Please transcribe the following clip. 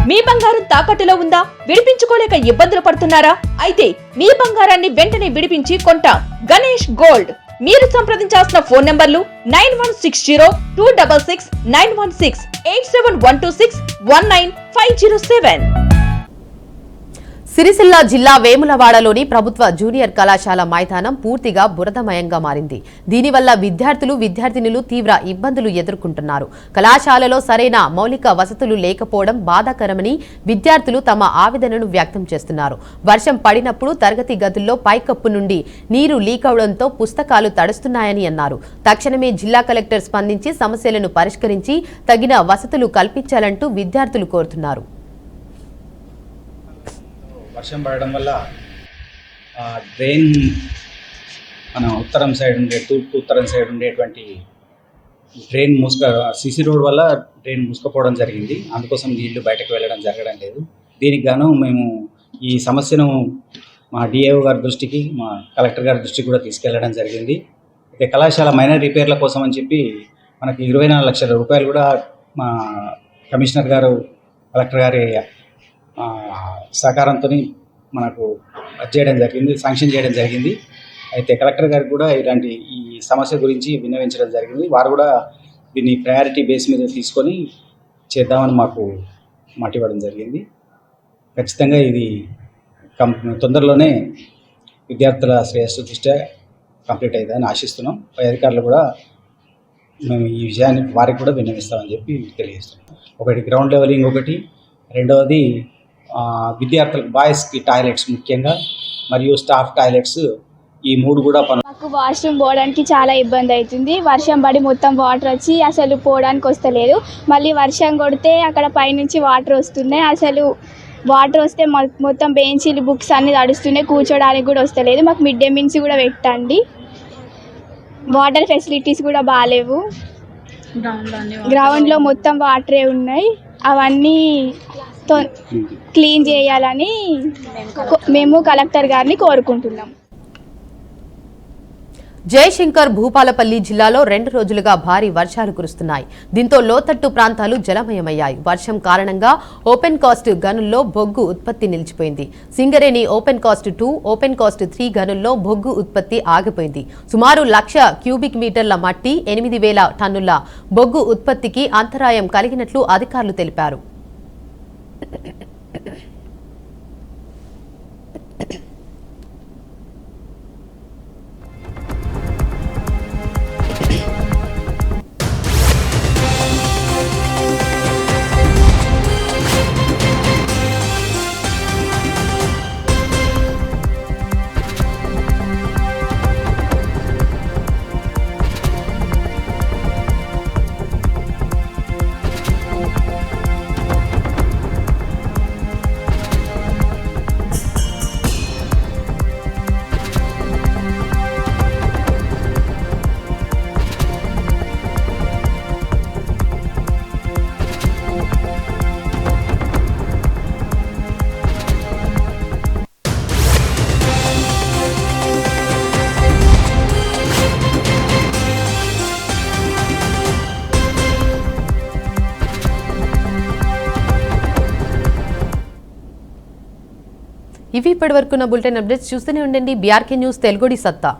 మీ బంగారం తాకట్టులో ఉందా? విడిపించుకోలేక ఇబ్బందులు పడుతున్నారా? అయితే మీ బంగారాన్ని వెంటనే విడిపించి కొంటాం. గణేష్ గోల్డ్. మీరు సంప్రదించాల్సిన ఫోన్ నంబర్లు 9160-266-916, 8712619507. సిరిసిల్ల జిల్లా వేములవాడలోని ప్రభుత్వ జూనియర్ కళాశాల మైదానం పూర్తిగా బురదమయంగా మారింది. దీనివల్ల విద్యార్థినులు తీవ్ర ఇబ్బందులు ఎదుర్కొంటున్నారు. కళాశాలలో సరైన మౌలిక వసతులు లేకపోవడం బాధాకరమని విద్యార్థులు తమ ఆవేదనను వ్యక్తం చేస్తున్నారు. వర్షం పడినప్పుడు తరగతి గదుల్లో పైకప్పు నుండి నీరు లీక్ అవడంతో పుస్తకాలు తడుస్తున్నాయని అన్నారు. తక్షణమే జిల్లా కలెక్టర్ స్పందించి సమస్యలను పరిష్కరించి తగిన వసతులు కల్పించాలంటూ విద్యార్థులు కోరుతున్నారు. వర్షం పడడం వల్ల డ్రైన్ మన తూర్పు ఉత్తరం సైడ్ ఉండేటువంటి డ్రైన్ సిసి రోడ్ వల్ల డ్రైన్ మూసుకుపోవడం జరిగింది. అందుకోసం నీళ్లు బయటకు వెళ్ళడం జరగడం లేదు. దీనికి గాను మేము ఈ సమస్యను మా డిఏఓ గారి దృష్టికి, మా కలెక్టర్ గారి దృష్టికి కూడా తీసుకెళ్లడం జరిగింది. అయితే కళాశాల మైనర్ రిపేర్ల కోసం అని చెప్పి మనకి 24 లక్షల రూపాయలు కూడా మా కమిషనర్ గారు, కలెక్టర్ గారి సహకారంతో మనకు శాంక్షన్ చేయడం జరిగింది. అయితే కలెక్టర్ గారికి కూడా ఇలాంటి ఈ సమస్య గురించి విన్నవించడం జరిగింది. వారు కూడా దీన్ని ప్రయారిటీ బేస్ మీద తీసుకొని చేద్దామని మాకు మాట ఇవ్వడం జరిగింది. ఖచ్చితంగా ఇది తొందరలోనే విద్యార్థుల శ్రేయస్సు దృష్ట్యా కంప్లీట్ అవుతుందని ఆశిస్తున్నాం. పై అధికారులు కూడా మేము ఈ విషయాన్ని వారికి కూడా విన్నవిస్తామని చెప్పి తెలియజేస్తున్నాం. ఒకటి గ్రౌండ్ లెవెలింగ్, ఒకటి రెండవది విద్యార్థులకు బాయ్స్కి టాయిలెట్స్ ముఖ్యంగా, మరియు స్టాఫ్ టాయిలెట్స్, ఈ 3 కూడా మాకు వాష్రూమ్ పోవడానికి చాలా ఇబ్బంది అవుతుంది. వర్షం పడి మొత్తం వాటర్ వచ్చి అసలు పోవడానికి వస్తలేదు. మళ్ళీ వర్షం కొడితే అక్కడ పైనుంచి వాటర్ వస్తున్నాయి. అసలు వాటర్ వస్తే మొత్తం బెంచీలు, బుక్స్ అన్నీ తడుస్తున్నాయి. కూర్చోడానికి కూడా వస్తలేదు. మాకు మిడ్ డే మీల్స్ కూడా పెట్టండి. వాటర్ ఫెసిలిటీస్ కూడా బాగాలేవు. గ్రౌండ్లో మొత్తం వాటరే ఉన్నాయి. అవన్నీ క్లీన్ చేయాలని మేము కలెక్టర్ గారిని కోరుకుంటున్నాం. జయశంకర్ భూపాలపల్లి జిల్లాలో 2 రోజులుగా భారీ వర్షాలు కురుస్తున్నాయి. దీంతో లోతట్టు ప్రాంతాలు జలమయమయ్యాయి. వర్షం కారణంగా ఓపెన్ కాస్ట్ గనుల్లో బొగ్గు ఉత్పత్తి నిలిచిపోయింది. Singareni open cast 2, open cast 3 గనుల్లో బొగ్గు ఉత్పత్తి ఆగిపోయింది. సుమారు 1,00,000 క్యూబిక్ మీటర్ల మట్టి, 8,000 టన్నుల బొగ్గు ఉత్పత్తికి అంతరాయం కలిగినట్లు అధికారులు తెలిపారు. ఇవి ఇప్పటివరకున్న బులెటిన్ అప్డేట్స్. చూస్తూనే ఉండండి బీఆర్కే న్యూస్ తెలుగుడి సత్తా.